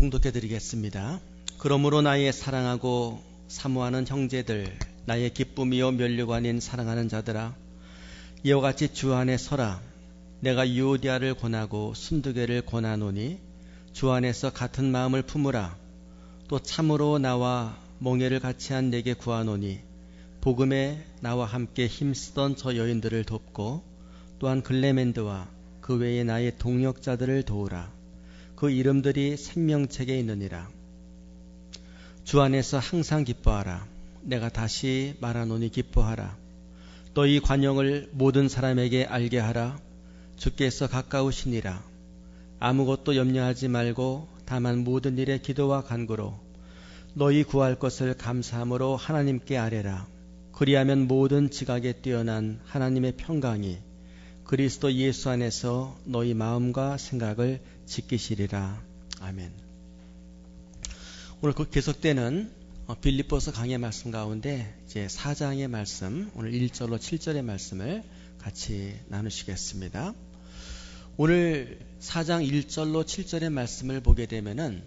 봉독해 드리겠습니다. 그러므로 나의 사랑하고 사모하는 형제들, 나의 기쁨이요 면류관인 사랑하는 자들아, 이와 같이 주 안에 서라. 내가 유오디아를 권하고 순두개를 권하노니 주 안에서 같은 마음을 품으라. 또 참으로 나와 멍에를 같이 한 내게 구하노니 복음에 나와 함께 힘쓰던 저 여인들을 돕고 또한 글레멘드와 그 외에 나의 동역자들을 도우라. 그 이름들이 생명책에 있느니라. 주 안에서 항상 기뻐하라. 내가 다시 말하노니 기뻐하라. 너희 관용을 모든 사람에게 알게 하라. 주께서 가까우시니라. 아무것도 염려하지 말고 다만 모든 일에 기도와 간구로 너희 구할 것을 감사함으로 하나님께 아뢰라. 그리하면 모든 지각에 뛰어난 하나님의 평강이 그리스도 예수 안에서 너희 마음과 생각을 지키시리라. 아멘. 오늘 그 계속되는 빌립보서 강의 말씀 가운데 이제 4장의 말씀, 오늘 1절로 7절의 말씀을 같이 나누시겠습니다. 오늘 4장 1절로 7절의 말씀을 보게 되면은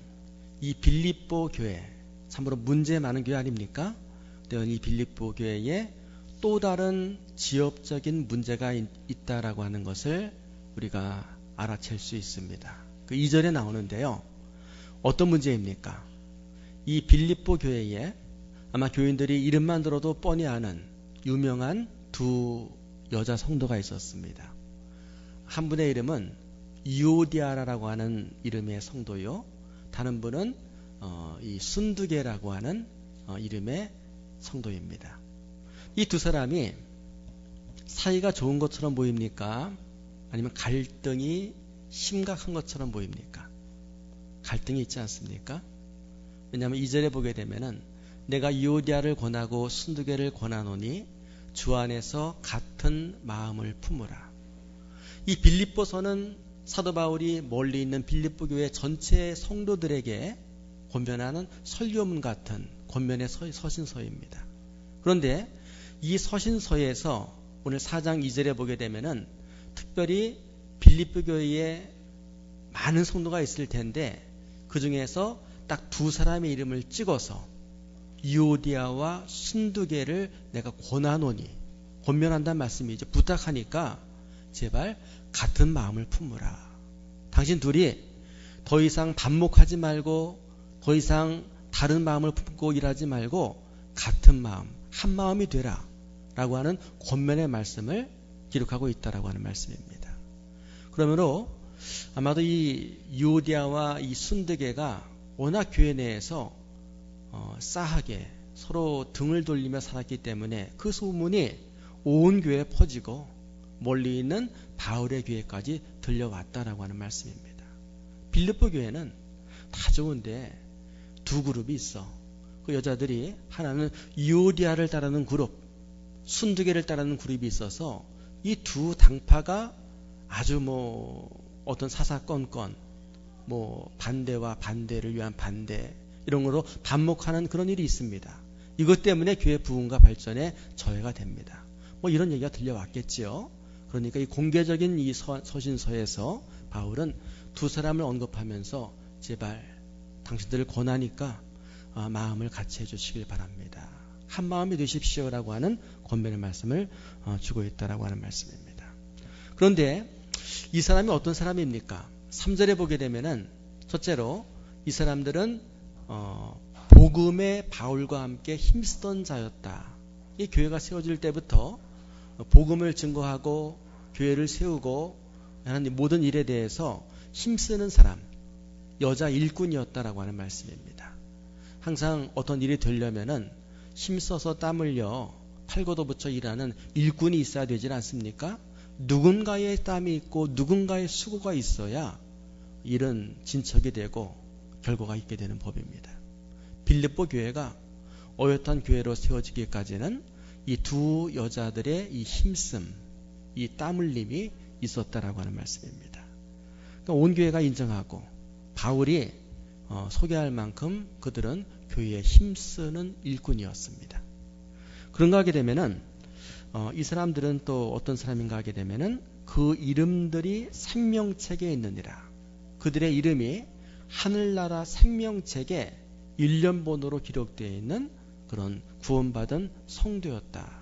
이 빌립보 교회, 참으로 문제 많은 교회 아닙니까? 이 빌립보 교회에 또 다른 지역적인 문제가 있다라고 하는 것을 우리가 알아챌 수 있습니다. 그 2절에 나오는데요. 어떤 문제입니까? 이 빌립보 교회에 아마 교인들이 이름만 들어도 뻔히 아는 유명한 두 여자 성도가 있었습니다. 한 분의 이름은 유오디아라고 하는 이름의 성도요. 다른 분은 이 순두개라고 하는 이름의 성도입니다. 이 두 사람이 사이가 좋은 것처럼 보입니까? 아니면 갈등이 심각한 것처럼 보입니까? 갈등이 있지 않습니까? 왜냐하면 2절에 보게 되면은 내가 유오디아를 권하고 순두개를 권하노니 주 안에서 같은 마음을 품으라. 이 빌립보서는 사도 바울이 멀리 있는 빌립보 교회 전체 성도들에게 권면하는 설교문 같은 권면의 서신서입니다. 그런데 이 서신서에서 오늘 4장 2절에 보게 되면은 특별히 빌립보 교회에 많은 성도가 있을 텐데 그 중에서 딱 두 사람의 이름을 찍어서 유오디아와 순두개를 내가 권하노니, 권면한다는 말씀이죠. 부탁하니까 제발 같은 마음을 품으라. 당신 둘이 더 이상 반목하지 말고 더 이상 다른 마음을 품고 일하지 말고 같은 마음, 한 마음이 되라 라고 하는 권면의 말씀을 기록하고 있다라고 하는 말씀입니다. 그러므로 아마도 이 유오디아와 이 순두개가 워낙 교회 내에서 싸하게 서로 등을 돌리며 살았기 때문에 그 소문이 온 교회에 퍼지고 멀리 있는 바울의 교회까지 들려왔다라고 하는 말씀입니다. 빌립보 교회는 다 좋은데 두 그룹이 있어. 그 여자들이 하나는 유오디아를 따르는 그룹, 순두개를 따르는 그룹이 있어서 이 두 당파가 아주 어떤 사사건건 반대와 반대를 위한 반대 이런 거로 반목하는 그런 일이 있습니다. 이것 때문에 교회 부흥과 발전에 저해가 됩니다. 이런 얘기가 들려왔겠지요. 그러니까 이 공개적인 이 서신서에서 바울은 두 사람을 언급하면서 제발 당신들을 권하니까 마음을 같이 해주시길 바랍니다. 한 마음이 되십시오라고 하는 권면의 말씀을 주고 있다라고 하는 말씀입니다. 그런데 이 사람이 어떤 사람입니까? 3절에 보게 되면은 첫째로 이 사람들은 복음의 바울과 함께 힘쓰던 자였다. 이 교회가 세워질 때부터 복음을 증거하고 교회를 세우고 하는 모든 일에 대해서 힘쓰는 사람, 여자 일꾼이었다라고 하는 말씀입니다. 항상 어떤 일이 되려면은 힘써서 땀 흘려 팔고도 붙여 일하는 일꾼이 있어야 되지 않습니까? 누군가의 땀이 있고 누군가의 수고가 있어야 일은 진척이 되고 결과가 있게 되는 법입니다. 빌립보 교회가 어엿한 교회로 세워지기까지는 이 두 여자들의 이 힘씀, 이 땀 흘림이 있었다라고 하는 말씀입니다. 그러니까 온 교회가 인정하고 바울이 소개할 만큼 그들은 교회에 힘쓰는 일꾼이었습니다. 그런가 하게 되면은 이 사람들은 또 어떤 사람인가 하게 되면은 그 이름들이 생명책에 있느니라. 그들의 이름이 하늘나라 생명책에 일련번호로 기록되어 있는 그런 구원받은 성도였다.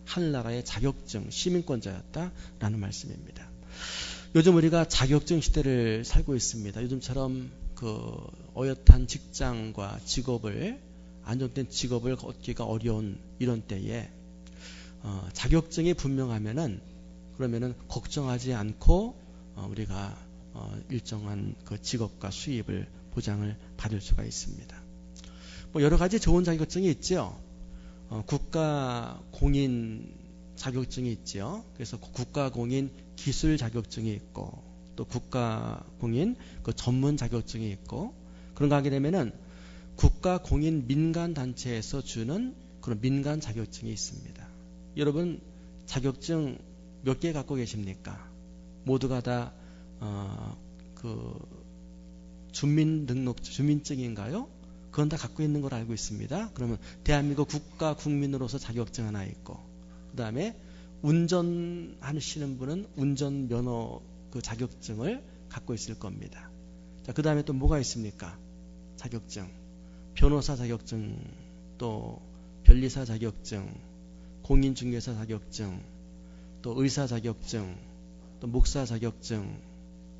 하늘나라의 자격증, 시민권자였다라는 말씀입니다. 요즘 우리가 자격증 시대를 살고 있습니다. 요즘처럼 그 어엿한 직장과 직업을, 안정된 직업을 얻기가 어려운 이런 때에 자격증이 분명하면은 그러면은 걱정하지 않고 우리가 일정한 그 직업과 수입을 보장을 받을 수가 있습니다. 뭐 여러 가지 좋은 자격증이 있죠. 국가 공인 자격증이 있죠. 그래서 국가 공인 기술 자격증이 있고 또 국가 공인 그 전문 자격증이 있고 그런가 하게 되면은 국가 공인 민간 단체에서 주는 그런 민간 자격증이 있습니다. 여러분 자격증 몇 개 갖고 계십니까? 모두가 다 그 주민증인가요? 그건 다 갖고 있는 걸 알고 있습니다. 그러면 대한민국 국가 국민으로서 자격증 하나 있고, 그 다음에 운전하시는 분은 운전면허 그 자격증을 갖고 있을 겁니다. 자, 그 다음에 또 뭐가 있습니까? 자격증, 변호사 자격증, 또 변리사 자격증, 공인중개사 자격증, 또 의사 자격증, 또 목사 자격증,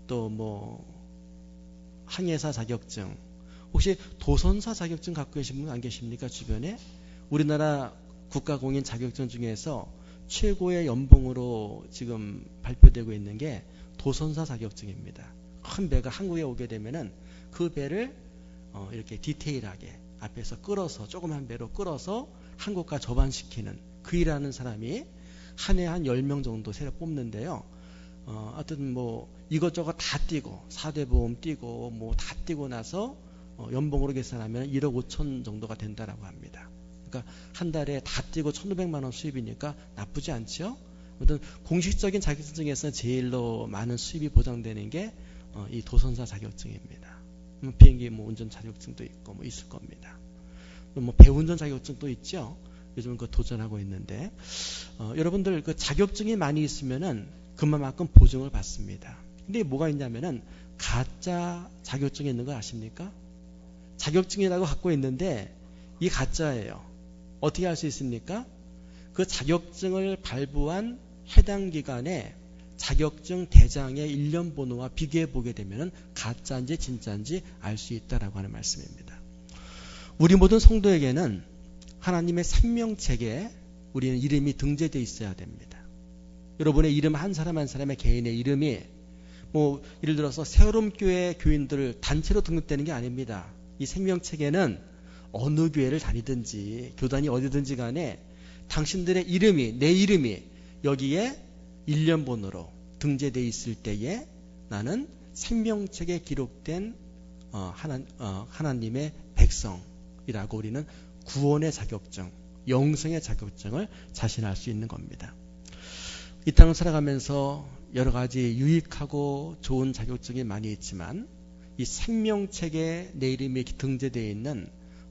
또 뭐 항해사 자격증, 혹시 도선사 자격증 갖고 계신 분 안 계십니까? 주변에? 우리나라 국가공인 자격증 중에서 최고의 연봉으로 지금 발표되고 있는 게 도선사 자격증입니다. 큰 배가 한국에 오게 되면은 그 배를 이렇게 디테일하게 앞에서 끌어서 조그만 배로 끌어서 한국과 접안시키는 그 일하는 사람이 한 해 한 10명 정도 새로 뽑는데요. 하여튼 뭐 이것저것 다 띄고 4대 보험 띄고 뭐 다 띄고 나서 연봉으로 계산하면 1억 5천 정도가 된다라고 합니다. 그러니까 한 달에 다 띄고 1,500만 원 수입이니까 나쁘지 않죠? 아무튼 공식적인 자격증에서 제일로 많은 수입이 보장되는 게 이 도선사 자격증입니다. 비행기 뭐 운전 자격증도 있고 뭐 있을 겁니다. 뭐 배운전 자격증도 있죠. 요즘 그 도전하고 있는데 여러분들 그 자격증이 많이 있으면은 그만큼 보증을 받습니다. 근데 뭐가 있냐면은 가짜 자격증이 있는 거 아십니까? 자격증이라고 갖고 있는데 이 가짜예요. 어떻게 할 수 있습니까? 그 자격증을 발부한 해당 기관에 자격증 대장의 일련 번호와 비교해 보게 되면 가짜인지 진짜인지 알 수 있다라고 하는 말씀입니다. 우리 모든 성도에게는 하나님의 생명책에 우리는 이름이 등재되어 있어야 됩니다. 여러분의 이름 한 사람 한 사람의 개인의 이름이 뭐 예를 들어서 새로운 교회 교인들 단체로 등록되는 게 아닙니다. 이 생명책에는 어느 교회를 다니든지 교단이 어디든지 간에 당신들의 이름이, 내 이름이 여기에 일련번호로 등재되어 있을 때에 나는 생명책에 기록된 하나님의 백성이라고 우리는 구원의 자격증, 영생의 자격증을 자신할 수 있는 겁니다. 이 땅을 살아가면서 여러 가지 유익하고 좋은 자격증이 많이 있지만 이 생명책에 내 이름이 등재되어 있는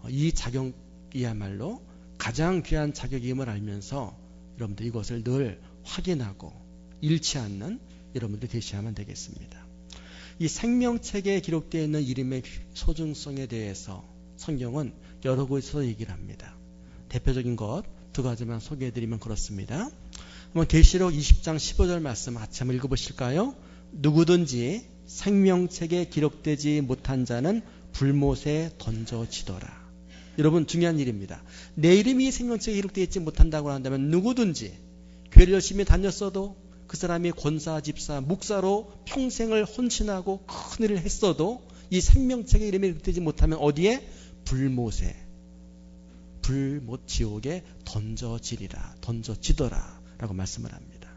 이 자격이야말로 가장 귀한 자격임을 알면서 여러분들 이것을 늘 확인하고 잃지 않는 여러분들 되셔야만 되겠습니다. 이 생명책에 기록되어 있는 이름의 소중성에 대해서 성경은 여러 곳에서 얘기를 합니다. 대표적인 것 두 가지만 소개해드리면 그렇습니다. 한번 계시록 20장 15절 말씀 같이 한번 읽어보실까요? 누구든지 생명책에 기록되지 못한 자는 불못에 던져지더라. 여러분 중요한 일입니다. 내 이름이 생명책에 기록되어 있지 못한다고 한다면 누구든지 교회를 열심히 다녔어도 그 사람이 권사, 집사, 목사로 평생을 헌신하고 큰 일을 했어도 이 생명책에 이름이 기록되지 못하면 어디에? 불못 지옥에 던져지더라 라고 말씀을 합니다.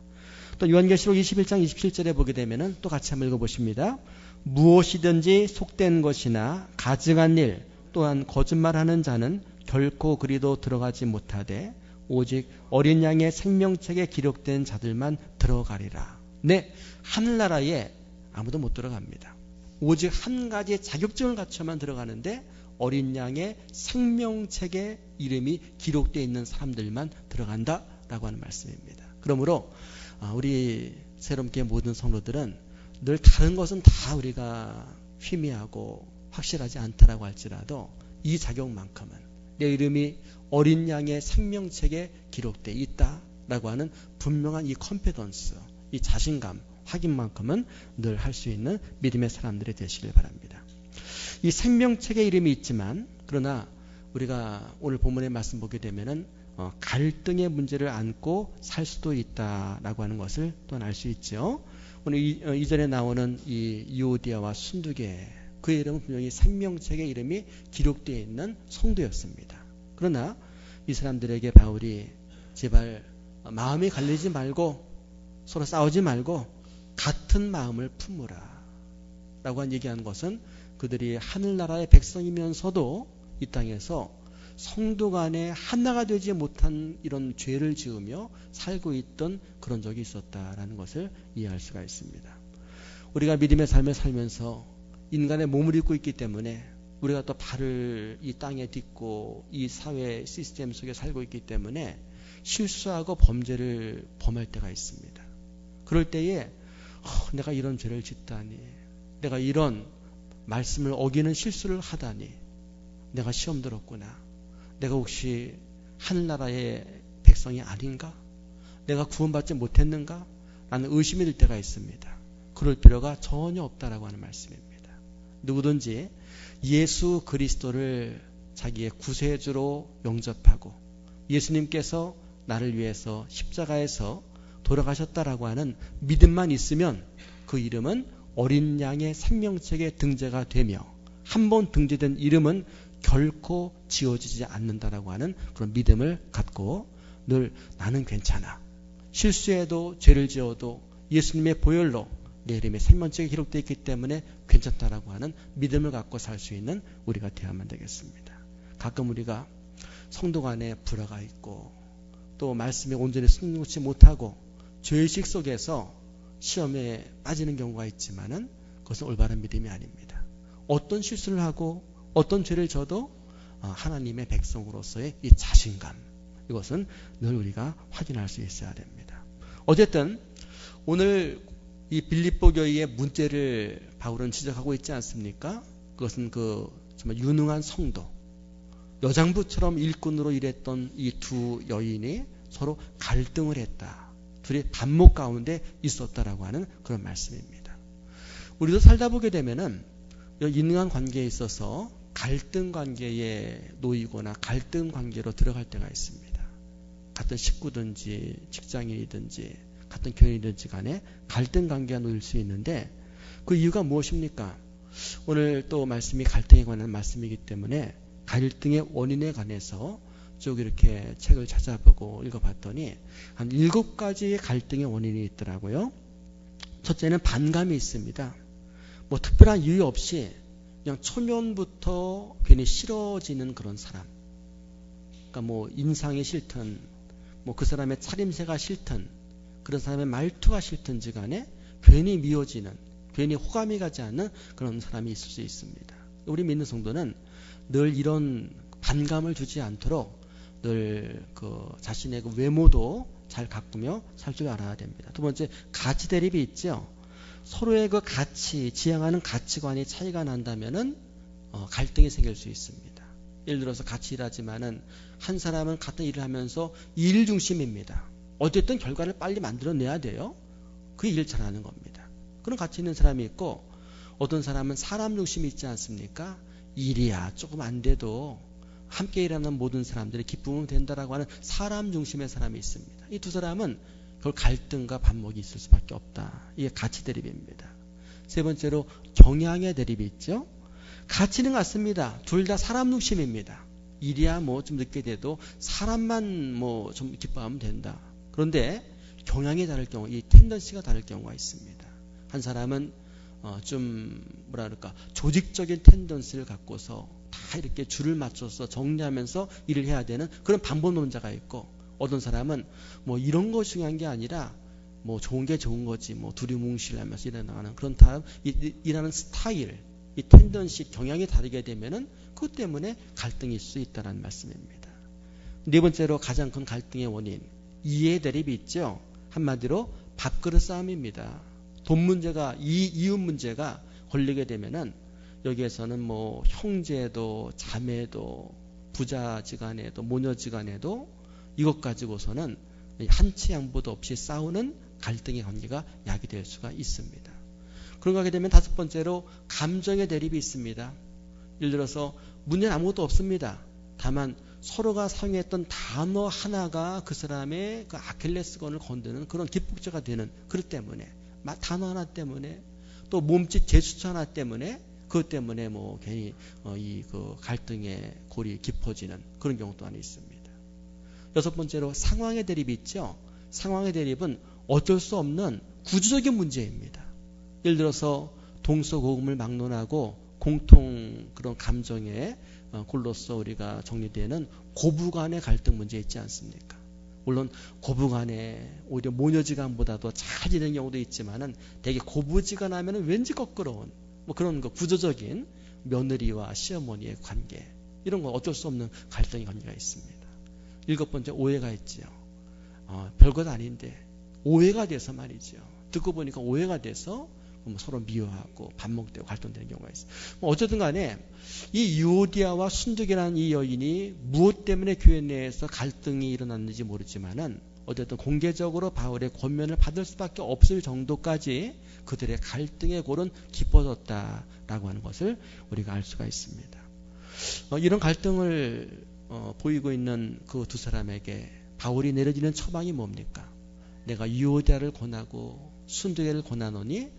또 요한계시록 21장 27절에 보게 되면은 또 같이 한번 읽어보십니다. 무엇이든지 속된 것이나 가증한 일 또한 거짓말하는 자는 결코 그리도 들어가지 못하되 오직 어린 양의 생명책에 기록된 자들만 들어가리라. 네, 하늘나라에 아무도 못 들어갑니다. 오직 한 가지의 자격증을 갖춰만 들어가는데 어린 양의 생명책에 이름이 기록되어 있는 사람들만 들어간다라고 하는 말씀입니다. 그러므로 우리 새롭게 모든 성도들은 늘 다른 것은 다 우리가 희미하고 확실하지 않다라고 할지라도 이 자격만큼은 내 이름이 어린 양의 생명책에 기록되어 있다라고 하는 분명한 이 컨피던스, 이 자신감, 확인만큼은 늘 할 수 있는 믿음의 사람들이 되시길 바랍니다. 이 생명책에 이름이 있지만 그러나 우리가 오늘 본문의 말씀 보게 되면은 갈등의 문제를 안고 살 수도 있다라고 하는 것을 또한 알 수 있죠. 오늘 이전에 나오는 이 유오디아와 순두계, 그의 이름은 분명히 생명책의 이름이 기록되어 있는 성도였습니다. 그러나 이 사람들에게 바울이 제발 마음이 갈리지 말고 서로 싸우지 말고 같은 마음을 품으라 라고 얘기하는 것은 그들이 하늘나라의 백성이면서도 이 땅에서 성도 간에 하나가 되지 못한 이런 죄를 지으며 살고 있던 그런 적이 있었다라는 것을 이해할 수가 있습니다. 우리가 믿음의 삶을 살면서 인간의 몸을 입고 있기 때문에 우리가 또 발을 이 땅에 딛고 이 사회 시스템 속에 살고 있기 때문에 실수하고 범죄를 범할 때가 있습니다. 그럴 때에 내가 이런 죄를 짓다니, 내가 이런 말씀을 어기는 실수를 하다니, 내가 시험 들었구나, 내가 혹시 하늘나라의 백성이 아닌가, 내가 구원받지 못했는가 라는 의심이 들 때가 있습니다. 그럴 필요가 전혀 없다라고 하는 말씀입니다. 누구든지 예수 그리스도를 자기의 구세주로 영접하고 예수님께서 나를 위해서 십자가에서 돌아가셨다라고 하는 믿음만 있으면 그 이름은 어린 양의 생명책에 등재가 되며 한 번 등재된 이름은 결코 지워지지 않는다라고 하는 그런 믿음을 갖고 늘 나는 괜찮아, 실수해도 죄를 지어도 예수님의 보혈로 내 이름이 생명책에 기록되어 있기 때문에 괜찮다라고 하는 믿음을 갖고 살 수 있는 우리가 되어야만 되겠습니다. 가끔 우리가 성도 간에 불화가 있고 또 말씀에 온전히 순종치 못하고 죄의식 속에서 시험에 빠지는 경우가 있지만은 그것은 올바른 믿음이 아닙니다. 어떤 실수를 하고 어떤 죄를 져도 하나님의 백성으로서의 이 자신감, 이것은 늘 우리가 확인할 수 있어야 됩니다. 어쨌든 오늘 이 빌립보 교회의 문제를 바울은 지적하고 있지 않습니까? 그것은 정말 유능한 성도, 여장부처럼 일꾼으로 일했던 이 두 여인이 서로 갈등을 했다. 둘이 반목 가운데 있었다라고 하는 그런 말씀입니다. 우리도 살다 보게 되면은 유능한 관계에 있어서 갈등 관계에 놓이거나 갈등 관계로 들어갈 때가 있습니다. 같은 식구든지 직장인이든지 같은 교인이든지 간에 갈등 관계가 놓일 수 있는데 그 이유가 무엇입니까? 오늘 또 말씀이 갈등에 관한 말씀이기 때문에 갈등의 원인에 관해서 쭉 이렇게 책을 찾아보고 읽어봤더니 한 7가지의 갈등의 원인이 있더라고요. 첫째는 반감이 있습니다. 뭐 특별한 이유 없이 그냥 초면부터 괜히 싫어지는 그런 사람. 그러니까 뭐 인상이 싫든 뭐 그 사람의 차림새가 싫든 그런 사람의 말투가 싫든지 간에 괜히 미워지는, 괜히 호감이 가지 않는 그런 사람이 있을 수 있습니다. 우리 믿는 성도는 늘 이런 반감을 주지 않도록 늘 자신의 외모도 잘 가꾸며 살 줄 알아야 됩니다. 두 번째, 가치 대립이 있죠. 서로의 지향하는 가치관이 차이가 난다면은 갈등이 생길 수 있습니다. 예를 들어서 같이 일하지만은 한 사람은 같은 일을 하면서 일 중심입니다. 어쨌든 결과를 빨리 만들어내야 돼요. 그 일 잘하는 겁니다. 그런 가치 있는 사람이 있고, 어떤 사람은 사람 중심이 있지 않습니까? 일이야 조금 안 돼도 함께 일하는 모든 사람들이 기쁨은 된다라고 하는 사람 중심의 사람이 있습니다. 이 두 사람은 그걸 갈등과 반목이 있을 수밖에 없다. 이게 가치 대립입니다. 세 번째로 경향의 대립이 있죠. 가치는 같습니다. 둘 다 사람 중심입니다. 일이야 뭐 좀 늦게 돼도 사람만 뭐 좀 기뻐하면 된다. 그런데 경향이 다를 경우, 이 텐던시가 다를 경우가 있습니다. 한 사람은 좀 조직적인 텐던시를 갖고서 다 이렇게 줄을 맞춰서 정리하면서 일을 해야 되는 그런 반복론자가 있고, 어떤 사람은 뭐 이런 거 중요한 게 아니라 뭐 좋은 게 좋은 거지 뭐 두리뭉실하면서 일어나는 그런 사람, 일하는 스타일, 이 텐던시 경향이 다르게 되면은 그것 때문에 갈등일 수 있다는 말씀입니다. 네 번째로 가장 큰 갈등의 원인, 이해 대립이 있죠. 한마디로 밥그릇 싸움입니다. 돈 문제가, 이웃 문제가 걸리게 되면은 여기에서는 뭐 형제도 자매도 부자지간에도 모녀지간에도 이것 가지고서는 한치 양보도 없이 싸우는 갈등의 관계가 야기될 수가 있습니다. 그런가 하게 되면 다섯 번째로 감정의 대립이 있습니다. 예를 들어서 문제는 아무것도 없습니다. 다만 서로가 사용했던 단어 하나가 그 사람의 그 아킬레스건을 건드는 그런 기폭제가 되는 그것 때문에, 단어 하나 때문에, 또 몸짓 제스처 하나 때문에, 그것 때문에 뭐 괜히 이 그 갈등의 골이 깊어지는 그런 경우 또한 있습니다. 여섯 번째로 상황의 대립이 있죠. 상황의 대립은 어쩔 수 없는 구조적인 문제입니다. 예를 들어서 동서고금을 막론하고 공통 그런 감정의 골로서 우리가 정리되는 고부간의 갈등 문제 있지 않습니까? 물론 고부간에 오히려 모녀지간보다도 잘 지내는 경우도 있지만은 되게 고부지간하면 왠지 거끄러운 뭐 그런 거 구조적인 며느리와 시어머니의 관계, 이런 거 어쩔 수 없는 갈등의 관계가 있습니다. 일곱 번째, 오해가 있지요. 별것 아닌데 오해가 돼서 말이죠. 듣고 보니까 오해가 돼서 서로 미워하고 반목되고 갈등되는 경우가 있어요. 어쨌든 간에 이 유오디아와 순두계라는 이 여인이 무엇 때문에 교회 내에서 갈등이 일어났는지 모르지만은 어쨌든 공개적으로 바울의 권면을 받을 수밖에 없을 정도까지 그들의 갈등의 골은 깊어졌다라고 하는 것을 우리가 알 수가 있습니다. 이런 갈등을 보이고 있는 그 두 사람에게 바울이 내려지는 처방이 뭡니까? 내가 유오디아를 권하고 순두계를 권하노니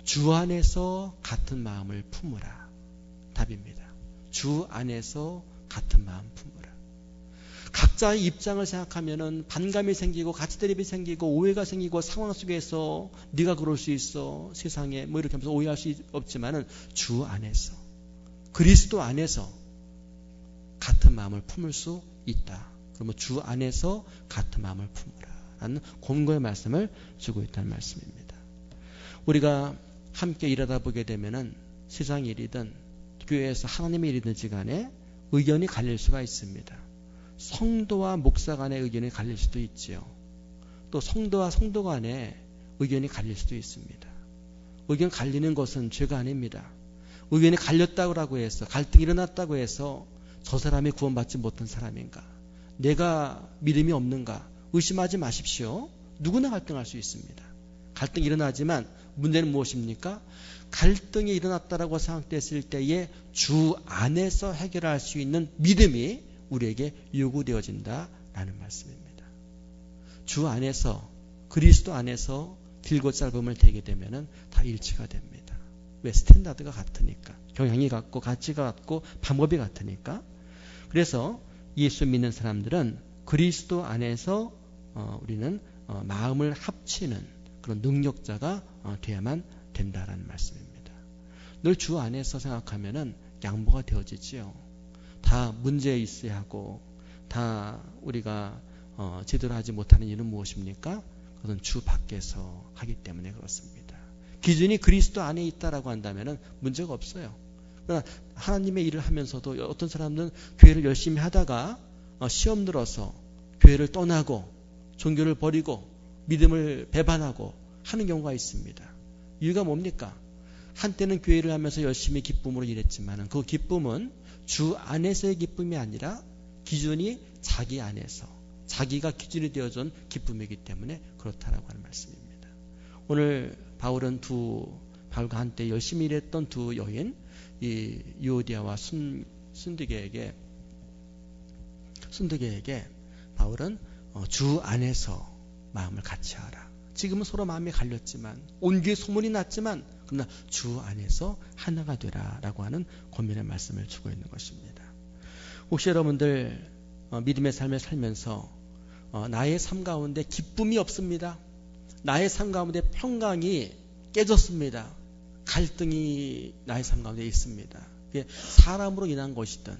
주 안에서 같은 마음을 품으라. 답입니다. 주 안에서 같은 마음 품으라. 각자의 입장을 생각하면은 반감이 생기고 가치 대립이 생기고 오해가 생기고 상황 속에서 네가 그럴 수 있어 세상에 뭐 이렇게 하면서 오해할 수 없지만은 주 안에서 그리스도 안에서 같은 마음을 품을 수 있다. 그러면 주 안에서 같은 마음을 품으라 라는 권고의 말씀을 주고 있다는 말씀입니다. 우리가 함께 일하다 보게 되면은 세상 일이든 교회에서 하나님의 일이든지 간에 의견이 갈릴 수가 있습니다. 성도와 목사 간의 의견이 갈릴 수도 있지요. 또 성도와 성도 간의 의견이 갈릴 수도 있습니다. 의견 갈리는 것은 죄가 아닙니다. 의견이 갈렸다고 해서 갈등이 일어났다고 해서 저 사람이 구원받지 못한 사람인가, 내가 믿음이 없는가 의심하지 마십시오. 누구나 갈등할 수 있습니다. 갈등이 일어나지만 문제는 무엇입니까? 갈등이 일어났다라고 생각됐을 때에 주 안에서 해결할 수 있는 믿음이 우리에게 요구되어진다라는 말씀입니다. 주 안에서 그리스도 안에서 길고 짧음을 대게 되면은 다 일치가 됩니다. 왜? 스탠다드가 같으니까, 경향이 같고 가치가 같고 방법이 같으니까. 그래서 예수 믿는 사람들은 그리스도 안에서 우리는 마음을 합치는 그런 능력자가 돼야만 된다라는 말씀입니다. 늘 주 안에서 생각하면은 양보가 되어지지요. 다 문제 있어야 하고 다 우리가 제대로 하지 못하는 일은 무엇입니까? 그것은 주 밖에서 하기 때문에 그렇습니다. 기준이 그리스도 안에 있다라고 한다면은 문제가 없어요. 그러나 하나님의 일을 하면서도 어떤 사람들은 교회를 열심히 하다가 시험 들어서 교회를 떠나고 종교를 버리고 믿음을 배반하고 하는 경우가 있습니다. 이유가 뭡니까? 한때는 교회를 하면서 열심히 기쁨으로 일했지만 그 기쁨은 주 안에서의 기쁨이 아니라 기준이 자기 안에서, 자기가 기준이 되어준 기쁨이기 때문에 그렇다라고 하는 말씀입니다. 오늘 바울은 바울과 한때 열심히 일했던 두 여인, 이 유오디아와 순두계에게 바울은 주 안에서 마음을 같이 하라. 지금은 서로 마음이 갈렸지만 온 교회 소문이 났지만 그러나 주 안에서 하나가 되라라고 하는 권면의 말씀을 주고 있는 것입니다. 혹시 여러분들 믿음의 삶을 살면서 나의 삶 가운데 기쁨이 없습니다. 나의 삶 가운데 평강이 깨졌습니다. 갈등이 나의 삶 가운데 있습니다. 그게 사람으로 인한 것이든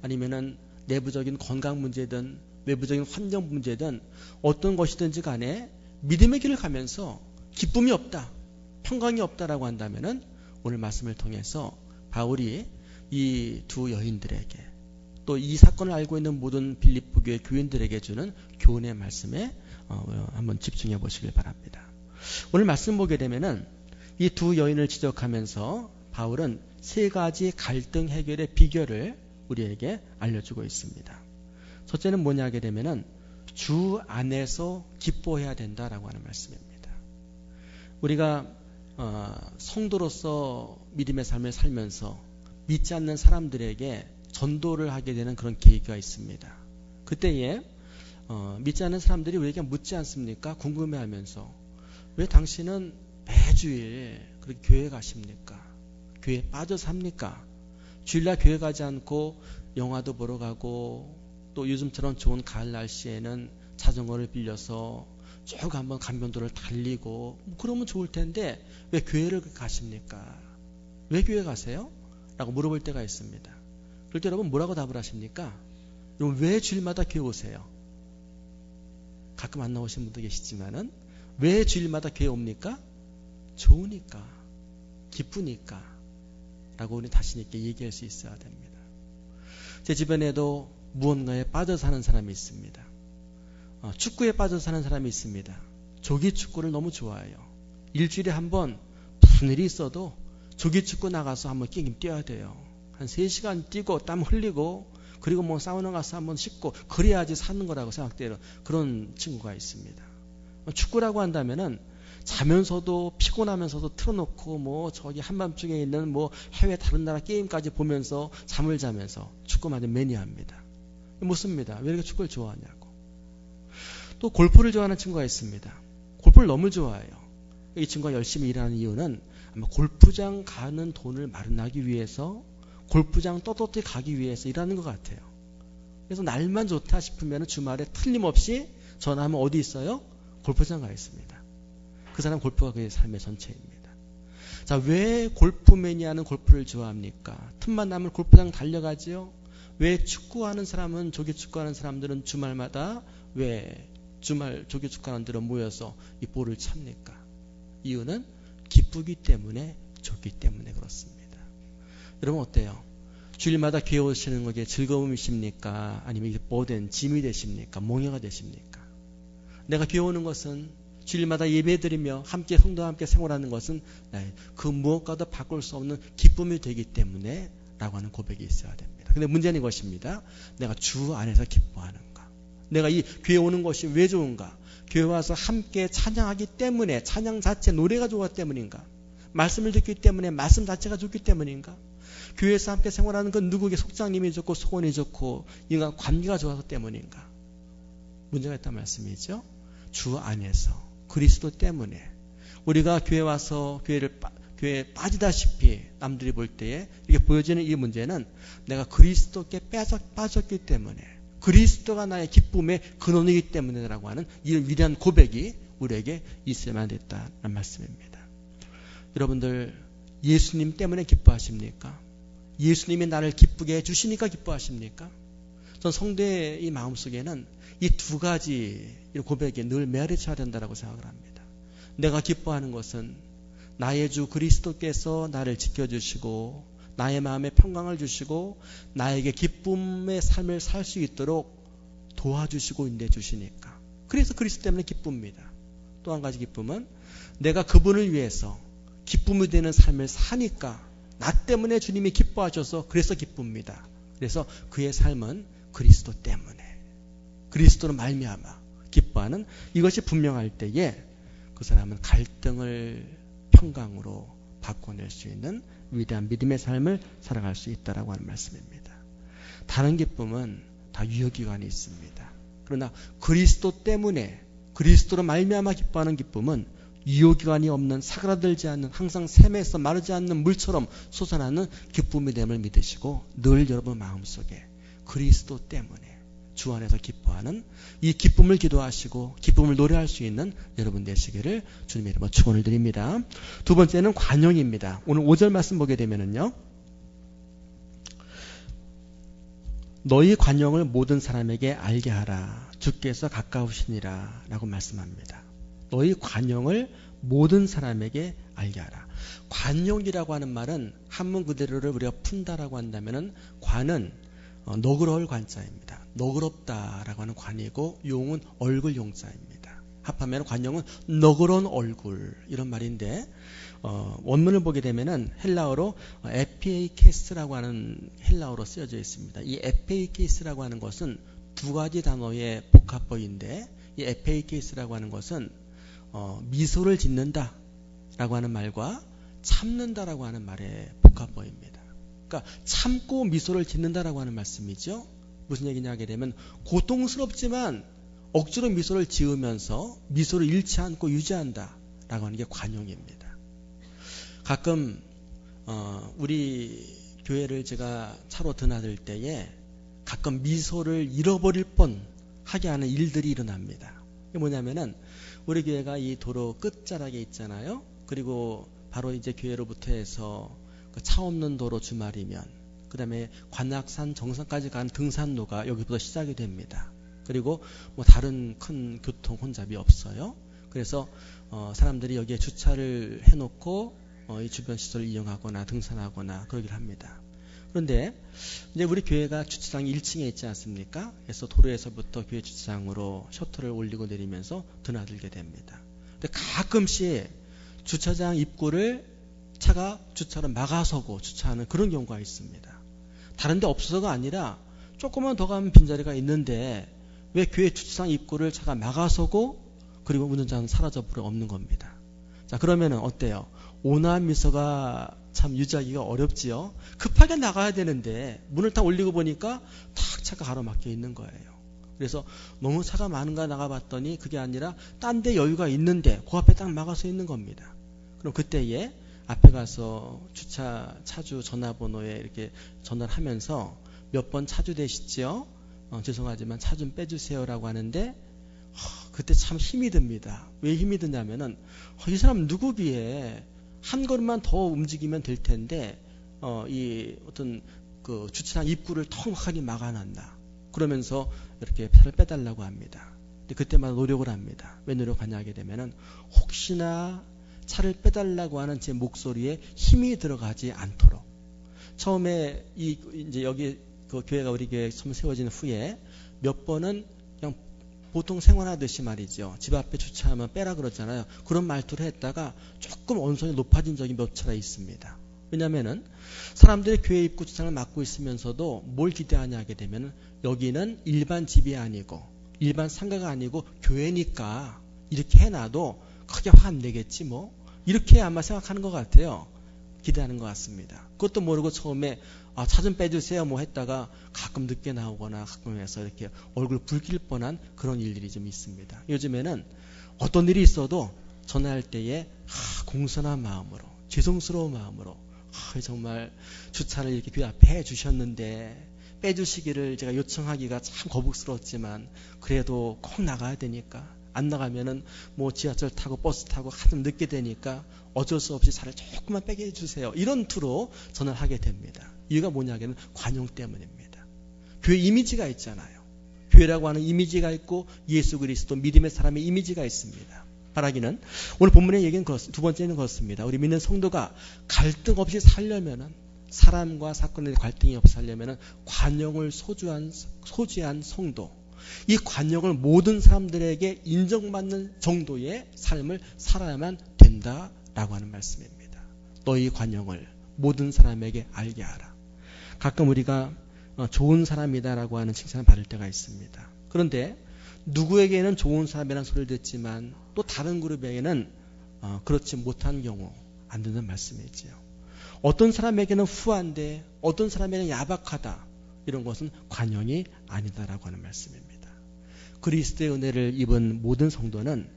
아니면은 내부적인 건강 문제든 외부적인 환경 문제든 어떤 것이든지 간에 믿음의 길을 가면서 기쁨이 없다, 평강이 없다라고 한다면은 오늘 말씀을 통해서 바울이 이 두 여인들에게 또 이 사건을 알고 있는 모든 빌립보 교회 교인들에게 주는 교훈의 말씀에 한번 집중해 보시길 바랍니다. 오늘 말씀 보게 되면은 이 두 여인을 지적하면서 바울은 세 가지 갈등 해결의 비결을 우리에게 알려주고 있습니다. 첫째는 뭐냐 하게 되면은 주 안에서 기뻐해야 된다라고 하는 말씀입니다. 우리가 성도로서 믿음의 삶을 살면서 믿지 않는 사람들에게 전도를 하게 되는 그런 계기가 있습니다. 그때에 믿지 않는 사람들이 우리에게 묻지 않습니까? 궁금해하면서 왜 당신은 매주일 그렇게 교회 가십니까? 교회에 빠져 삽니까? 주일날 교회 가지 않고 영화도 보러 가고 또 요즘처럼 좋은 가을 날씨에는 자전거를 빌려서 쭉 한번 강변도를 달리고 그러면 좋을 텐데 왜 교회를 가십니까? 왜 교회 가세요? 라고 물어볼 때가 있습니다. 그럴 때 여러분 뭐라고 답을 하십니까? 여러분 왜 주일마다 교회 오세요? 가끔 안 나오시는 분도 계시지만은 왜 주일마다 교회 옵니까? 좋으니까, 기쁘니까 라고 우리 자신 있게 얘기할 수 있어야 됩니다. 제 주변에도 무언가에 빠져 사는 사람이 있습니다. 축구에 빠져 사는 사람이 있습니다. 조기 축구를 너무 좋아해요. 일주일에 한번 무슨 일이 있어도 조기 축구 나가서 한번 게임 뛰어야 돼요. 한 3시간 뛰고 땀 흘리고 그리고 뭐 사우나 가서 한번 씻고 그래야지 사는 거라고 생각되는 그런 친구가 있습니다. 축구라고 한다면은 자면서도 피곤하면서도 틀어놓고 뭐 저기 한밤중에 있는 뭐 해외 다른 나라 게임까지 보면서 잠을 자면서 축구만 매니아입니다. 묻습니다. 왜 이렇게 축구를 좋아하냐고. 또 골프를 좋아하는 친구가 있습니다. 골프를 너무 좋아해요. 이 친구가 열심히 일하는 이유는 아마 골프장 가는 돈을 마련하기 위해서 골프장 떳떳이 가기 위해서 일하는 것 같아요. 그래서 날만 좋다 싶으면 주말에 틀림없이 전화하면 어디 있어요? 골프장 가 있습니다. 그 사람 골프가 그의 삶의 전체입니다. 자, 왜 골프 매니아는 골프를 좋아합니까? 틈만 나면 골프장 달려가지요? 왜 축구하는 사람은 조기 축구하는 사람들은 주말마다 왜 주말 조기 축구하는 데로 모여서 이 볼을 찹니까? 이유는 기쁘기 때문에 좋기 때문에 그렇습니다. 여러분 어때요? 주일마다 교회 오시는 것이 즐거움이십니까? 아니면 이게 뭐든 짐이 되십니까? 몽여가 되십니까? 내가 교회 오는 것은 주일마다 예배드리며 함께 성도와 함께 생활하는 것은 그 무엇과도 바꿀 수 없는 기쁨이 되기 때문에 라고 하는 고백이 있어야 됩니다. 근데 문제는 이것입니다. 내가 주 안에서 기뻐하는가? 내가 이 교회 오는 것이 왜 좋은가? 교회 와서 함께 찬양하기 때문에 찬양 자체 노래가 좋았기 때문인가? 말씀을 듣기 때문에 말씀 자체가 좋기 때문인가? 교회에서 함께 생활하는 건 누구에게 속장님이 좋고 소원이 좋고 인간 관계가 좋아서 때문인가? 문제가 있다는 말씀이죠. 주 안에서 그리스도 때문에 우리가 교회 와서 교회에 빠지다시피 남들이 볼 때에 이렇게 보여지는 이 문제는 내가 그리스도께 빠졌기 때문에 그리스도가 나의 기쁨의 근원이기 때문에라고 하는 이 위대한 고백이 우리에게 있어야만 됐다는 말씀입니다. 여러분들 예수님 때문에 기뻐하십니까? 예수님이 나를 기쁘게 해주시니까 기뻐하십니까? 전 성도의 이 마음속에는 이 두 가지 고백에 늘 메아리쳐야 된다고 생각을 합니다. 내가 기뻐하는 것은 나의 주 그리스도께서 나를 지켜주시고 나의 마음에 평강을 주시고 나에게 기쁨의 삶을 살 수 있도록 도와주시고 인내주시니까. 그래서 그리스도 때문에 기쁩니다. 또 한 가지 기쁨은 내가 그분을 위해서 기쁨이 되는 삶을 사니까 나 때문에 주님이 기뻐하셔서 그래서 기쁩니다. 그래서 그의 삶은 그리스도 때문에 그리스도로 말미암아 기뻐하는 이것이 분명할 때에 그 사람은 갈등을 평강으로 바꿔낼 수 있는 위대한 믿음의 삶을 살아갈 수 있다라고 하는 말씀입니다. 다른 기쁨은 다 유효기간이 있습니다. 그러나 그리스도 때문에 그리스도로 말미암아 기뻐하는 기쁨은 유효기간이 없는 사그라들지 않는 항상 샘에서 마르지 않는 물처럼 솟아나는 기쁨이 됨을 믿으시고 늘 여러분 마음속에 그리스도 때문에 주 안에서 기뻐하는 이 기쁨을 기도하시고 기쁨을 노래할 수 있는 여러분 되시기를 주님의 이름으로 축원을 드립니다. 두 번째는 관용입니다. 오늘 5절 말씀 보게 되면은요. 너희 관용을 모든 사람에게 알게 하라. 주께서 가까우시니라 라고 말씀합니다. 너희 관용을 모든 사람에게 알게 하라. 관용이라고 하는 말은 한문 그대로를 우리가 푼다라고 한다면은 관은 너그러울 관자입니다. 너그럽다라고 하는 관이고 용은 얼굴 용자입니다. 합하면 관용은 너그러운 얼굴 이런 말인데 원문을 보게 되면은 헬라어로 에피에이케스라고 하는 헬라어로 쓰여져 있습니다. 이 에피에이케스라고 하는 것은 두 가지 단어의 복합어인데 이 에피에이케스라고 하는 것은 미소를 짓는다 라고 하는 말과 참는다라고 하는 말의 복합어입니다. 그러니까 참고 미소를 짓는다라고 하는 말씀이죠. 무슨 얘기냐 하게 되면 고통스럽지만 억지로 미소를 지으면서 미소를 잃지 않고 유지한다라고 하는 게 관용입니다. 가끔 우리 교회를 제가 차로 드나들 때에 가끔 미소를 잃어버릴 뻔하게 하는 일들이 일어납니다. 이게 뭐냐면은 우리 교회가 이 도로 끝자락에 있잖아요. 그리고 바로 이제 교회로부터 해서 그 차 없는 도로 주말이면 그 다음에 관악산 정상까지 간 등산로가 여기부터 시작이 됩니다. 그리고 뭐 다른 큰 교통 혼잡이 없어요. 그래서 사람들이 여기에 주차를 해놓고 이 주변 시설을 이용하거나 등산하거나 그러기를 합니다. 그런데 이제 우리 교회가 주차장이 1층에 있지 않습니까? 그래서 도로에서부터 교회 주차장으로 셔틀을 올리고 내리면서 드나들게 됩니다. 근데 가끔씩 주차장 입구를 차가 주차를 막아서고 주차하는 그런 경우가 있습니다. 다른 데 없어서가 아니라 조금만 더 가면 빈자리가 있는데 왜 교회 주차장 입구를 차가 막아서고 그리고 운전자는 사라져버려 없는 겁니다. 자, 그러면은 어때요? 온화한 미소가 참 유지하기가 어렵지요. 급하게 나가야 되는데 문을 딱 올리고 보니까 탁 차가 가로막혀 있는 거예요. 그래서 너무 차가 많은가 나가봤더니 그게 아니라 딴 데 여유가 있는데 그 앞에 딱 막아서 있는 겁니다. 그럼 그때에 앞에 가서 주차 차주 전화번호에 이렇게 전화를 하면서 몇 번 차주되시죠? 죄송하지만 차 좀 빼주세요라고 하는데 그때 참 힘이 듭니다. 왜 힘이 드냐면은 이 사람 누구기에 한 걸음만 더 움직이면 될 텐데 이 어떤 그 주차장 입구를 턱하게 막아놨나 그러면서 이렇게 차를 빼달라고 합니다. 근데 그때마다 노력을 합니다. 왜 노력하냐 하게 되면은 혹시나 차를 빼달라고 하는 제 목소리에 힘이 들어가지 않도록 처음에 이제 여기 그 교회가 우리 교회 처음 세워진 후에 몇 번은 그냥 보통 생활하듯이 말이죠. 집 앞에 주차하면 빼라 그러잖아요. 그런 말투를 했다가 조금 언성이 높아진 적이 몇 차례 있습니다. 왜냐면은 사람들이 교회 입구 주차를 막고 있으면서도 뭘 기대하냐 하게 되면은 여기는 일반 집이 아니고 일반 상가가 아니고 교회니까 이렇게 해놔도 크게 화 안 내겠지 뭐 이렇게 아마 생각하는 것 같아요. 기대하는 것 같습니다. 그것도 모르고 처음에 차 좀 빼주세요 뭐 했다가 가끔 늦게 나오거나 가끔 해서 이렇게 얼굴 붉힐 뻔한 그런 일들이 좀 있습니다. 요즘에는 어떤 일이 있어도 전화할 때에 공손한 마음으로 죄송스러운 마음으로 정말 주차를 이렇게 교회 앞에 해주셨는데 빼주시기를 제가 요청하기가 참 거북스러웠지만 그래도 꼭 나가야 되니까 안 나가면은 뭐 지하철 타고 버스 타고 한참 늦게 되니까 어쩔 수 없이 차를 조금만 빼게 해주세요. 이런 투로 전화를 하게 됩니다. 이유가 뭐냐면 관용 때문입니다. 교회 이미지가 있잖아요. 교회라고 하는 이미지가 있고 예수 그리스도 믿음의 사람의 이미지가 있습니다. 바라기는 오늘 본문의 얘기는 두 번째는 그렇습니다. 우리 믿는 성도가 갈등 없이 살려면은 사람과 사건의 갈등이 없이 살려면은 관용을 소지한 성도 이 관용을 모든 사람들에게 인정받는 정도의 삶을 살아야만 된다라고 하는 말씀입니다. 너희 관용을 모든 사람에게 알게 하라. 가끔 우리가 좋은 사람이다라고 하는 칭찬을 받을 때가 있습니다. 그런데 누구에게는 좋은 사람이라는 소리를 듣지만 또 다른 그룹에게는 그렇지 못한 경우 안 듣는 말씀이지요. 어떤 사람에게는 후한데 어떤 사람에게는 야박하다. 이런 것은 관용이 아니다라고 하는 말씀입니다. 그리스도의 은혜를 입은 모든 성도는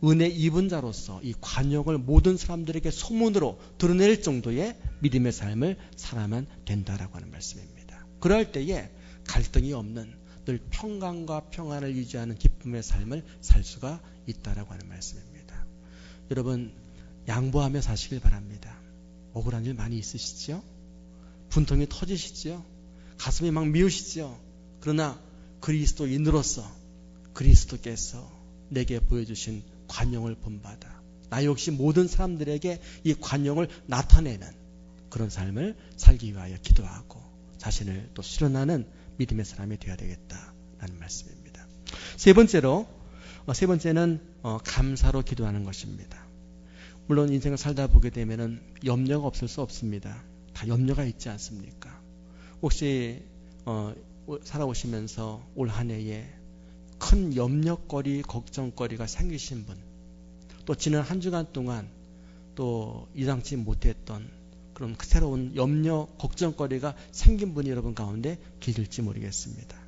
은혜 입은 자로서 이 관용을 모든 사람들에게 소문으로 드러낼 정도의 믿음의 삶을 살아야만 된다라고 하는 말씀입니다. 그럴 때에 갈등이 없는 늘 평강과 평안을 유지하는 기쁨의 삶을 살 수가 있다라고 하는 말씀입니다. 여러분 양보하며 사시길 바랍니다. 억울한 일 많이 있으시죠? 분통이 터지시죠? 가슴이 막 미우시죠? 그러나 그리스도인으로서 그리스도께서 내게 보여주신 관용을 본받아 나 역시 모든 사람들에게 이 관용을 나타내는 그런 삶을 살기 위하여 기도하고 자신을 또 실현하는 믿음의 사람이 되어야 되겠다라는 말씀입니다. 세 번째로 세 번째는 감사로 기도하는 것입니다. 물론 인생을 살다 보게 되면은 염려가 없을 수 없습니다. 다 염려가 있지 않습니까? 혹시 살아오시면서 올 한 해에 큰 염려거리, 걱정거리가 생기신 분, 또 지난 한 주간 동안 또 예상치 못했던 그런 새로운 염려, 걱정거리가 생긴 분이 여러분 가운데 계실지 모르겠습니다.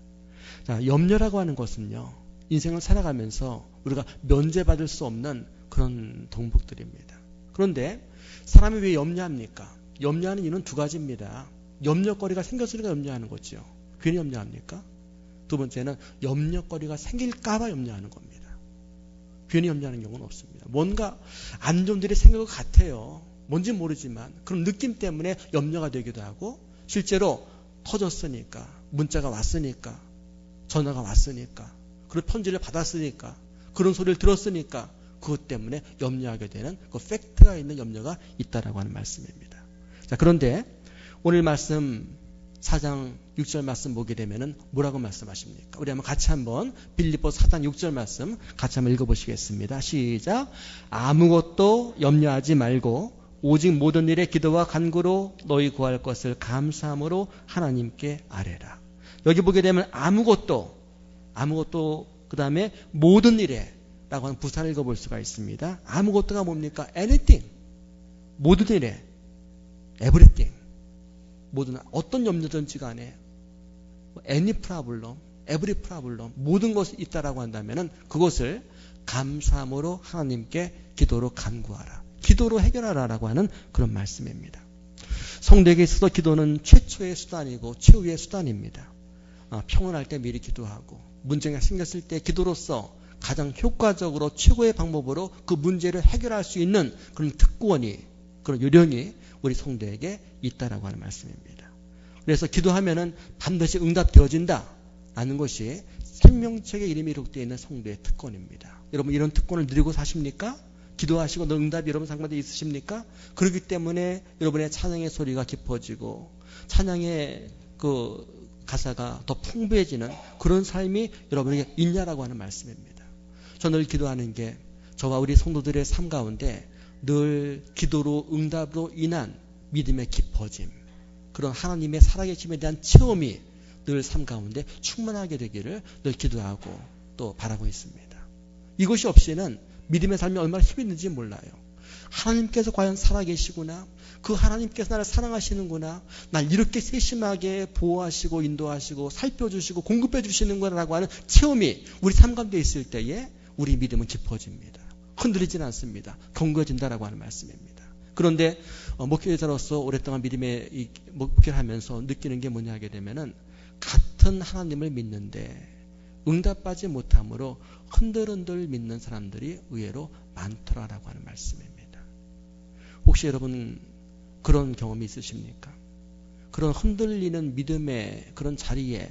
자, 염려라고 하는 것은요, 인생을 살아가면서 우리가 면제받을 수 없는 그런 동북들입니다. 그런데 사람이 왜 염려합니까? 염려하는 이유는 두 가지입니다. 염려거리가 생겼으니까 염려하는 거죠. 괜히 염려합니까? 두 번째는 염려거리가 생길까봐 염려하는 겁니다. 괜히 염려하는 경우는 없습니다. 뭔가 안 좋은 일이 생길 것 같아요. 뭔지 모르지만 그런 느낌 때문에 염려가 되기도 하고, 실제로 터졌으니까, 문자가 왔으니까, 전화가 왔으니까, 그런 편지를 받았으니까, 그런 소리를 들었으니까 그것 때문에 염려하게 되는 그 팩트가 있는 염려가 있다라고 하는 말씀입니다. 자, 그런데 오늘 말씀 4장 6절 말씀 보게 되면은 뭐라고 말씀하십니까? 우리 한번 같이 한번 빌립보서 4장 6절 말씀 같이 한번 읽어보시겠습니다. 시작. 아무것도 염려하지 말고 오직 모든 일에 기도와 간구로 너희 구할 것을 감사함으로 하나님께 아뢰라. 여기 보게 되면 아무것도 그 다음에 모든 일에 라고 하는 부사를 읽어볼 수가 있습니다. 아무것도가 뭡니까? anything, 모든 일에, everything, 모든 어떤 염려든지 간에 any problem, every problem, 모든 것이 있다라고 한다면은 그것을 감사함으로 하나님께 기도로 간구하라, 기도로 해결하라라고 하는 그런 말씀입니다. 성도에게 있어서 기도는 최초의 수단이고 최후의 수단입니다. 평온할 때 미리 기도하고, 문제가 생겼을 때 기도로서 가장 효과적으로 최고의 방법으로 그 문제를 해결할 수 있는 그런 특권이, 그런 요령이 우리 성도에게 있다라고 하는 말씀입니다. 그래서 기도하면은 반드시 응답되어진다 라는 것이 생명책의 이름이 기록되어 있는 성도의 특권입니다. 여러분, 이런 특권을 누리고 사십니까? 기도하시고 응답이 여러분 상관에 있으십니까? 그렇기 때문에 여러분의 찬양의 소리가 깊어지고 찬양의 그 가사가 더 풍부해지는 그런 삶이 여러분에게 있냐라고 하는 말씀입니다. 저는 늘 기도하는 게, 저와 우리 성도들의 삶 가운데 늘 기도로 응답으로 인한 믿음의 깊어짐, 그런 하나님의 살아계심에 대한 체험이 늘 삶 가운데 충만하게 되기를 늘 기도하고 또 바라고 있습니다. 이것이 없이는 믿음의 삶이 얼마나 힘이 있는지 몰라요. 하나님께서 과연 살아계시구나, 그 하나님께서 나를 사랑하시는구나, 날 이렇게 세심하게 보호하시고 인도하시고 살펴주시고 공급해 주시는구나라고 하는 체험이 우리 삶 가운데 있을 때에 우리 믿음은 깊어집니다. 흔들리지는 않습니다. 견고해진다라고 하는 말씀입니다. 그런데 목회자로서 오랫동안 믿음의 목회를 하면서 느끼는 게 뭐냐 하게 되면은, 같은 하나님을 믿는데 응답받지 못함으로 흔들흔들 믿는 사람들이 의외로 많더라라고 하는 말씀입니다. 혹시 여러분 그런 경험이 있으십니까? 그런 흔들리는 믿음의 그런 자리에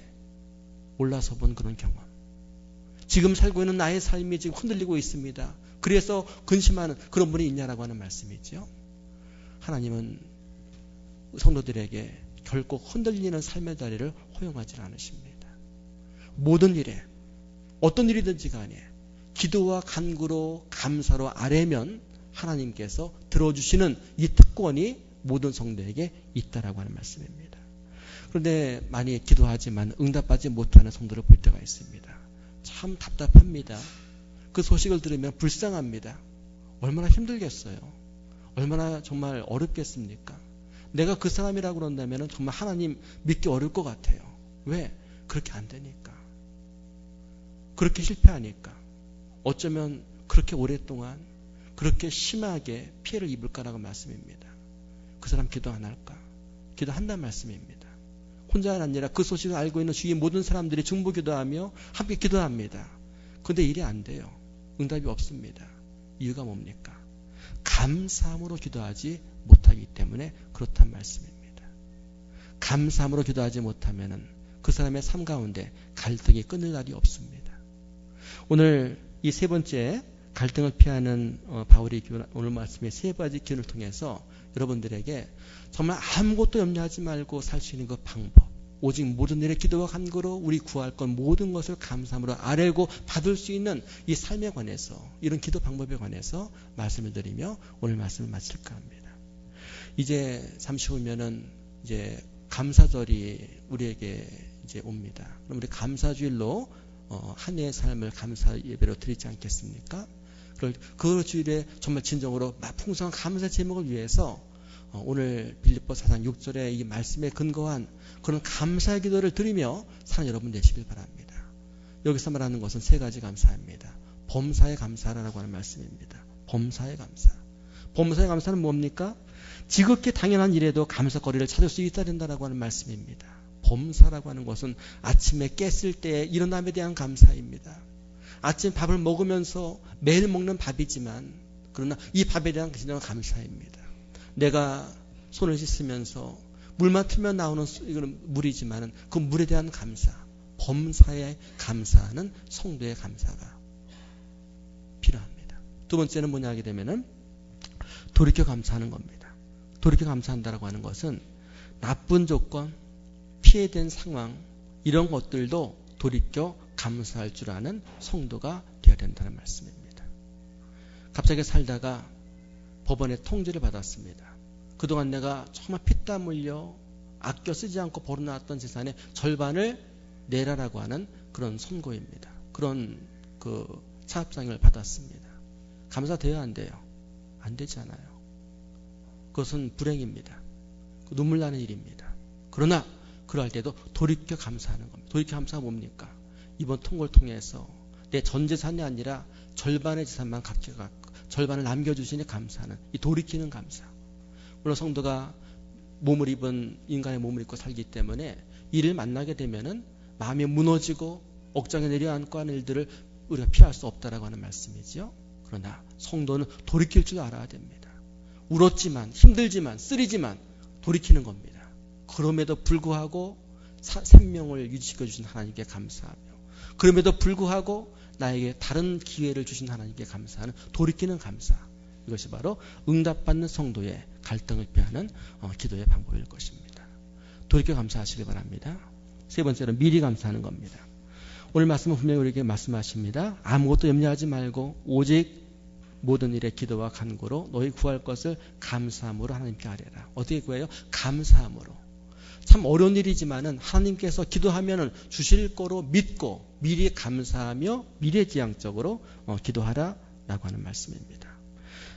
올라서 본 그런 경험. 지금 살고 있는 나의 삶이 지금 흔들리고 있습니다. 그래서 근심하는 그런 분이 있냐라고 하는 말씀이죠. 하나님은 성도들에게 결코 흔들리는 삶의 자리를 허용하지 않으십니다. 모든 일에, 어떤 일이든지 간에 기도와 간구로 감사로 아뢰면 하나님께서 들어주시는 이 특권이 모든 성도에게 있다라고 하는 말씀입니다. 그런데 많이 기도하지만 응답받지 못하는 성도를 볼 때가 있습니다. 참 답답합니다. 그 소식을 들으면 불쌍합니다. 얼마나 힘들겠어요. 얼마나 정말 어렵겠습니까? 내가 그 사람이라고 그런다면 정말 하나님 믿기 어려울 것 같아요. 왜? 그렇게 안 되니까. 그렇게 실패하니까. 어쩌면 그렇게 오랫동안 그렇게 심하게 피해를 입을까라고 말씀입니다. 그 사람 기도 안 할까? 기도한다는 말씀입니다. 혼자가 아니라 그 소식을 알고 있는 주위 모든 사람들이 중보 기도하며 함께 기도합니다. 그런데 일이 안 돼요. 응답이 없습니다. 이유가 뭡니까? 감사함으로 기도하지 못하기 때문에 그렇단 말씀입니다. 감사함으로 기도하지 못하면 그 사람의 삶 가운데 갈등이 끊을 날이 없습니다. 오늘 이 세 번째 갈등을 피하는 바울의 기원, 오늘 말씀의 세 가지 기원을 통해서 여러분들에게 정말 아무것도 염려하지 말고 살 수 있는 그 방법, 오직 모든 일에 기도와 간구로 우리 구할 것 모든 것을 감사함으로 아뢰고 받을 수 있는 이 삶에 관해서, 이런 기도 방법에 관해서 말씀을 드리며 오늘 말씀을 마칠까 합니다. 이제 잠시 후면은 이제 감사절이 우리에게 이제 옵니다. 그럼 우리 감사주일로 한 해의 삶을 감사 예배로 드리지 않겠습니까? 그 주일에 정말 진정으로 풍성한 감사 제목을 위해서 오늘 빌립보 4장 6절의 이 말씀에 근거한 그런 감사의 기도를 드리며 사는 여러분 되시길 바랍니다. 여기서 말하는 것은 세 가지 감사입니다. 범사에 감사라고 하는 말씀입니다. 범사에 감사. 범사에 감사는 뭡니까? 지극히 당연한 일에도 감사거리를 찾을 수 있어야 된다고 하는 말씀입니다. 범사라고 하는 것은 아침에 깼을 때 일어남에 대한 감사입니다. 아침 밥을 먹으면서 매일 먹는 밥이지만 그러나 이 밥에 대한 진정한 감사입니다. 내가 손을 씻으면서 물만 틀면 나오는 이거는 물이지만 그 물에 대한 감사, 범사에 감사하는 성도의 감사가 필요합니다. 두 번째는 뭐냐 하게 되면은 돌이켜 감사하는 겁니다. 돌이켜 감사한다라고 하는 것은 나쁜 조건, 피해된 상황 이런 것들도 돌이켜 감사할 줄 아는 성도가 되어야 된다는 말씀입니다. 갑자기 살다가 법원에 통지를 받았습니다. 그동안 내가 정말 피땀 흘려 아껴 쓰지 않고 벌어놨던 재산의 절반을 내라라고 하는 그런 선고입니다. 그런 그 차압상을 받았습니다. 감사돼야 안 돼요? 안 되잖아요. 그것은 불행입니다. 눈물 나는 일입니다. 그러나 그럴 때도 돌이켜 감사하는 겁니다. 돌이켜 감사가 뭡니까? 이번 통고를 통해서 내 전 재산이 아니라 절반의 재산만 절반을 남겨주시니 감사하는 이 돌이키는 감사. 물론 성도가 인간의 몸을 입고 살기 때문에 이를 만나게 되면은 마음이 무너지고 억장에 내려앉고 하는 일들을 우리가 피할 수 없다라고 하는 말씀이죠. 그러나 성도는 돌이킬 줄 알아야 됩니다. 울었지만 힘들지만 쓰리지만 돌이키는 겁니다. 그럼에도 불구하고 생명을 유지시켜 주신 하나님께 감사하며 그럼에도 불구하고 나에게 다른 기회를 주신 하나님께 감사하는 돌이키는 감사. 이것이 바로 응답받는 성도의 갈등을 피하는 기도의 방법일 것입니다. 돌이켜 감사하시기 바랍니다. 세 번째는 미리 감사하는 겁니다. 오늘 말씀은 분명히 우리에게 말씀하십니다. 아무것도 염려하지 말고 오직 모든 일에 기도와 간구로 너희 구할 것을 감사함으로 하나님께 아뢰라. 어떻게 구해요? 감사함으로. 참 어려운 일이지만은 하나님께서 기도하면은 주실 거로 믿고 미리 감사하며 미래지향적으로 기도하라라고 하는 말씀입니다.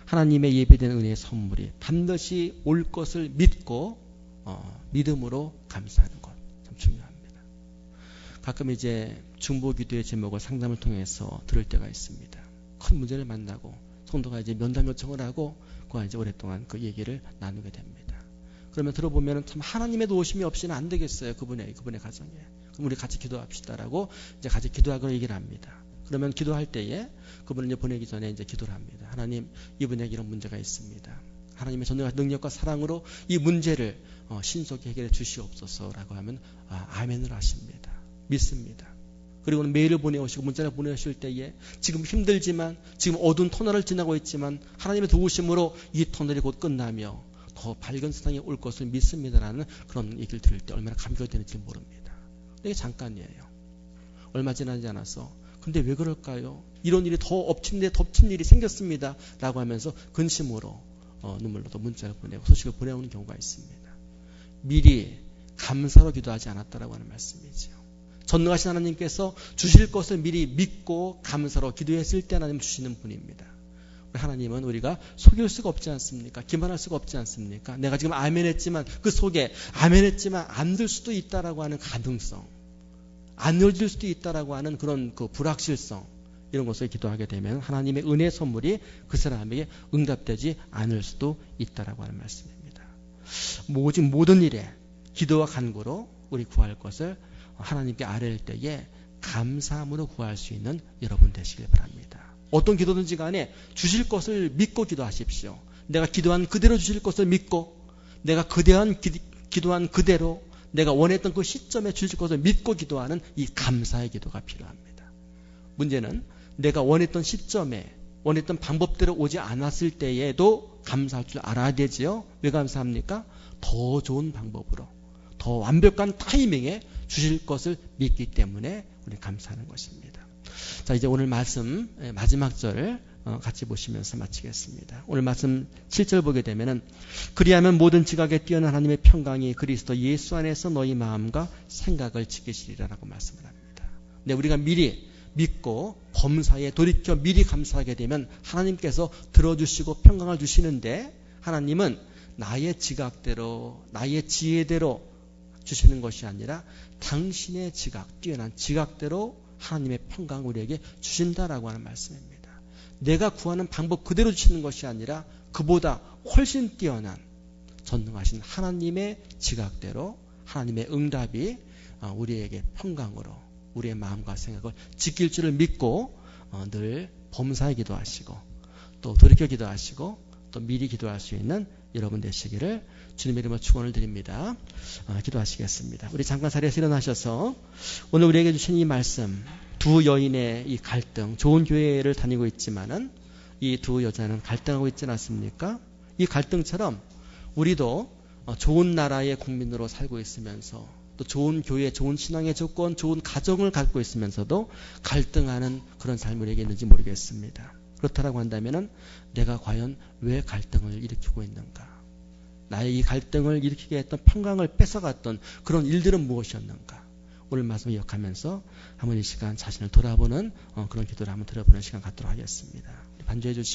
하나님의 예비된 은혜의 선물이 반드시 올 것을 믿고 믿음으로 감사하는 것 참 중요합니다. 가끔 이제 중보기도의 제목을 상담을 통해서 들을 때가 있습니다. 큰 문제를 만나고 성도가 이제 면담 요청을 하고 그와 이제 오랫동안 그 얘기를 나누게 됩니다. 그러면 들어보면 참 하나님의 도우심이 없이는 안 되겠어요. 그분의 가정에. 그럼 우리 같이 기도합시다라고 이제 같이 기도하고 얘기를 합니다. 그러면 기도할 때에 그분을 이제 보내기 전에 이제 기도를 합니다. 하나님, 이분에게 이런 문제가 있습니다. 하나님의 전능한 능력과 사랑으로 이 문제를 신속히 해결해 주시옵소서라고 하면 아멘을 하십니다. 믿습니다. 그리고는 메일을 보내오시고 문자를 보내오실 때에 지금 힘들지만 지금 어두운 터널을 지나고 있지만 하나님의 도우심으로 이 터널이 곧 끝나며 더 밝은 세상이 올 것을 믿습니다라는 그런 얘기를 들을 때 얼마나 감격이 되는지 모릅니다. 이게 잠깐이에요. 얼마 지나지 않아서 근데 왜 그럴까요? 이런 일이 더 덮친 일이 생겼습니다 라고 하면서 근심으로 눈물로도 문자를 보내고 소식을 보내오는 경우가 있습니다. 미리 감사로 기도하지 않았다라고 하는 말씀이죠. 전능하신 하나님께서 주실 것을 미리 믿고 감사로 기도했을 때 하나님 주시는 분입니다. 하나님은 우리가 속일 수가 없지 않습니까? 기만할 수가 없지 않습니까? 내가 지금 아멘했지만 그 속에 아멘했지만 안 될 수도 있다라고 하는 가능성, 안 이루어질 수도 있다라고 하는 그런 그 불확실성, 이런 것을 기도하게 되면 하나님의 은혜의 선물이 그 사람에게 응답되지 않을 수도 있다라고 하는 말씀입니다. 오직 모든 일에 기도와 간구로 우리 구할 것을 하나님께 아뢰일 때에 감사함으로 구할 수 있는 여러분 되시길 바랍니다. 어떤 기도든지 간에 주실 것을 믿고 기도하십시오. 내가 기도한 그대로 주실 것을 믿고 내가 기도한 그대로 내가 원했던 그 시점에 주실 것을 믿고 기도하는 이 감사의 기도가 필요합니다. 문제는 내가 원했던 시점에 원했던 방법대로 오지 않았을 때에도 감사할 줄 알아야 되지요. 왜 감사합니까? 더 좋은 방법으로 더 완벽한 타이밍에 주실 것을 믿기 때문에 우리 감사하는 것입니다. 자, 이제 오늘 말씀 마지막 절 같이 보시면서 마치겠습니다. 오늘 말씀 7절 보게 되면은 그리하면 모든 지각에 뛰어난 하나님의 평강이 그리스도 예수 안에서 너희 마음과 생각을 지키시리라라고 말씀을 합니다. 근데 우리가 미리 믿고 범사에 돌이켜 미리 감사하게 되면 하나님께서 들어주시고 평강을 주시는데 하나님은 나의 지각대로 나의 지혜대로 주시는 것이 아니라 당신의 지각, 뛰어난 지각대로 하나님의 평강을 우리에게 주신다라고 하는 말씀입니다. 내가 구하는 방법 그대로 주시는 것이 아니라 그보다 훨씬 뛰어난 전능하신 하나님의 지각대로 하나님의 응답이 우리에게 평강으로 우리의 마음과 생각을 지킬 줄을 믿고 늘 범사에 기도하시고 또 돌이켜 기도하시고 또 미리 기도할 수 있는 여러분 되시기를 주님의 이름으로 축원을 드립니다. 기도하시겠습니다. 우리 잠깐 자리에서 일어나셔서 오늘 우리에게 주신 이 말씀, 두 여인의 이 갈등, 좋은 교회를 다니고 있지만은 이 두 여자는 갈등하고 있지 않습니까? 이 갈등처럼 우리도 좋은 나라의 국민으로 살고 있으면서 또 좋은 교회, 좋은 신앙의 조건, 좋은 가정을 갖고 있으면서도 갈등하는 그런 삶을 우리에게 있는지 모르겠습니다. 그렇다라고 한다면은 내가 과연 왜 갈등을 일으키고 있는가? 나의 이 갈등을 일으키게 했던 평강을 뺏어갔던 그런 일들은 무엇이었는가? 오늘 말씀을 기억하면서 한번 이 시간 자신을 돌아보는 그런 기도를 한번 들어보는 시간 갖도록 하겠습니다. 반주해 주시고